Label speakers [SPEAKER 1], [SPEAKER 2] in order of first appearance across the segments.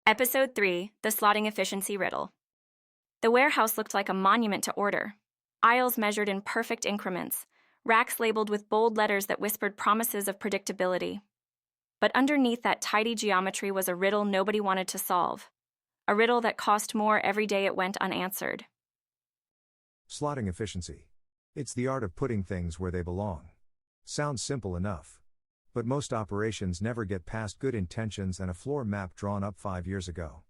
[SPEAKER 1] Episode 3, The Slotting Efficiency Riddle. The warehouse looked like a monument to order. Aisles measured in perfect increments, racks labeled with bold letters that whispered promises of predictability. But underneath that tidy geometry was a riddle nobody wanted to solve. A riddle that cost more every day it went unanswered.
[SPEAKER 2] Slotting efficiency. It's the art of putting things where they belong. Sounds simple enough. But most operations never get past good intentions and a floor map drawn up 5 years ago.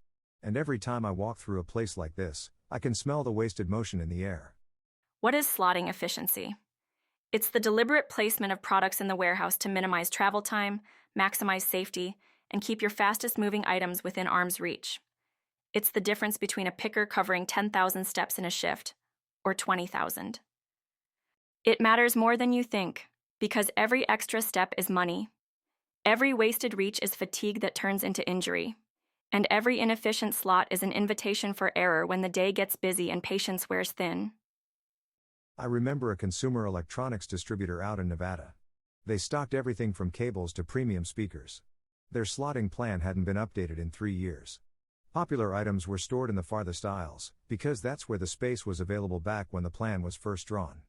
[SPEAKER 2] And every time I walk through a place like this, I can smell the wasted motion in the air.
[SPEAKER 1] What is slotting efficiency? It's the deliberate placement of products in the warehouse to minimize travel time, maximize safety, and keep your fastest-moving items within arm's reach. It's the difference between a picker covering 10,000 steps in a shift, or 20,000. It matters more than you think, because every extra step is money. Every wasted reach is fatigue that turns into injury. And every inefficient slot is an invitation for error when the day gets busy and patience wears thin.
[SPEAKER 2] I remember a consumer electronics distributor out in Nevada. They stocked everything from cables to premium speakers. Their slotting plan hadn't been updated in 3 years. Popular items were stored in the farthest aisles, because that's where the space was available back when the plan was first drawn.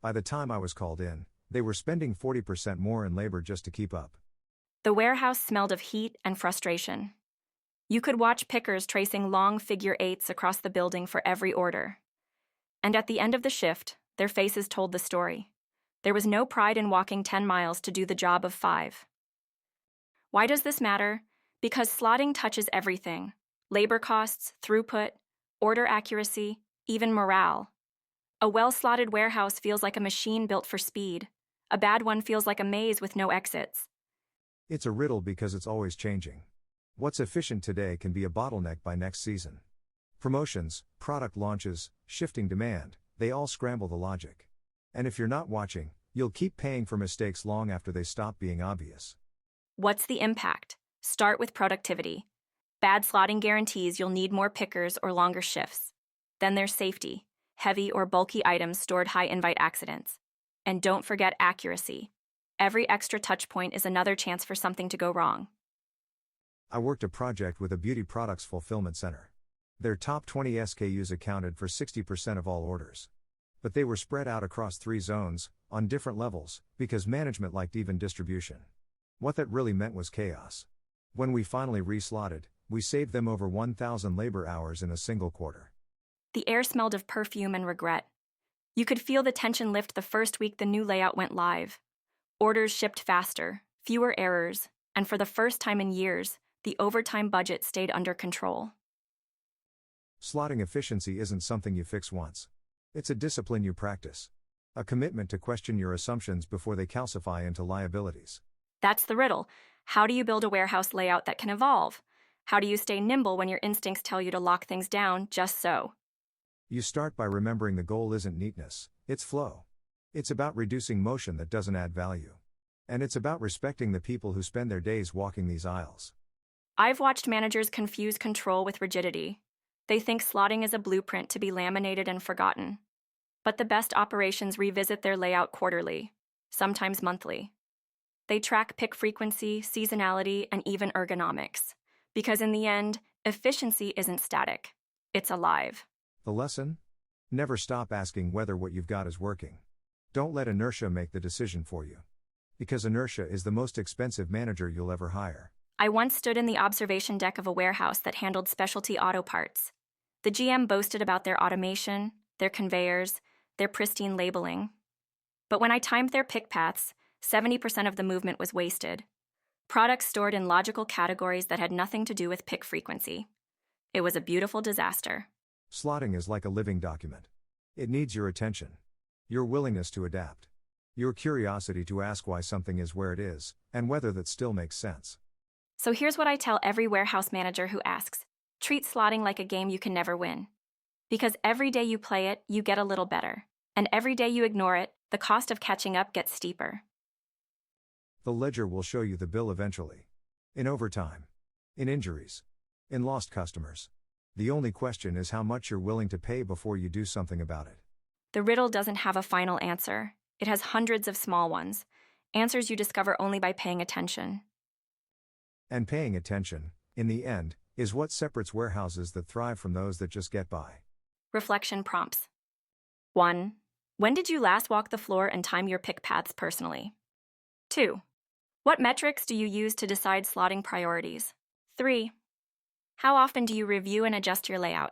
[SPEAKER 2] By the time I was called in, they were spending 40% more in labor just to keep up.
[SPEAKER 1] The warehouse smelled of heat and frustration. You could watch pickers tracing long figure eights across the building for every order. And at the end of the shift, their faces told the story. There was no pride in walking 10 miles to do the job of 5. Why does this matter? Because slotting touches everything: labor costs, throughput, order accuracy, even morale. A well-slotted warehouse feels like a machine built for speed. A bad one feels like a maze with no exits.
[SPEAKER 2] It's a riddle because it's always changing. What's efficient today can be a bottleneck by next season. Promotions, product launches, shifting demand, they all scramble the logic. And if you're not watching, you'll keep paying for mistakes long after they stop being obvious.
[SPEAKER 1] What's the impact? Start with productivity. Bad slotting guarantees you'll need more pickers or longer shifts. Then there's safety. Heavy or bulky items stored high invite accidents. And don't forget accuracy. Every extra touch point is another chance for something to go wrong.
[SPEAKER 2] I worked a project with a beauty products fulfillment center. Their top 20 SKUs accounted for 60% of all orders. But they were spread out across 3 zones, on different levels, because management liked even distribution. What that really meant was chaos. When we finally reslotted, we saved them over 1,000 labor hours in a single quarter.
[SPEAKER 1] The air smelled of perfume and regret. You could feel the tension lift the first week the new layout went live. Orders shipped faster, fewer errors, and for the first time in years, the overtime budget stayed under control.
[SPEAKER 2] Slotting efficiency isn't something you fix once. It's a discipline you practice. A commitment to question your assumptions before they calcify into liabilities.
[SPEAKER 1] That's the riddle. How do you build a warehouse layout that can evolve? How do you stay nimble when your instincts tell you to lock things down just so?
[SPEAKER 2] You start by remembering the goal isn't neatness, it's flow. It's about reducing motion that doesn't add value. And it's about respecting the people who spend their days walking these aisles.
[SPEAKER 1] I've watched managers confuse control with rigidity. They think slotting is a blueprint to be laminated and forgotten. But the best operations revisit their layout quarterly, sometimes monthly. They track pick frequency, seasonality, and even ergonomics. Because in the end, efficiency isn't static. It's alive.
[SPEAKER 2] The lesson? Never stop asking whether what you've got is working. Don't let inertia make the decision for you. Because inertia is the most expensive manager you'll ever hire.
[SPEAKER 1] I once stood in the observation deck of a warehouse that handled specialty auto parts. The GM boasted about their automation, their conveyors, their pristine labeling. But when I timed their pick paths, 70% of the movement was wasted. Products stored in logical categories that had nothing to do with pick frequency. It was a beautiful disaster.
[SPEAKER 2] Slotting is like a living document. It needs your attention. Your willingness to adapt. Your curiosity to ask why something is where it is, and whether that still makes sense.
[SPEAKER 1] So here's what I tell every warehouse manager who asks. Treat slotting like a game you can never win. Because every day you play it, you get a little better. And every day you ignore it, the cost of catching up gets steeper.
[SPEAKER 2] The ledger will show you the bill eventually. In overtime. In injuries. In lost customers. The only question is how much you're willing to pay before you do something about it.
[SPEAKER 1] The riddle doesn't have a final answer. It has hundreds of small ones. Answers you discover only by paying attention.
[SPEAKER 2] And paying attention, in the end, Is what separates warehouses that thrive from those that just get by.
[SPEAKER 1] Reflection prompts. 1. When did you last walk the floor and time your pick paths personally? 2. What metrics do you use to decide slotting priorities? 3. How often do you review and adjust your layout?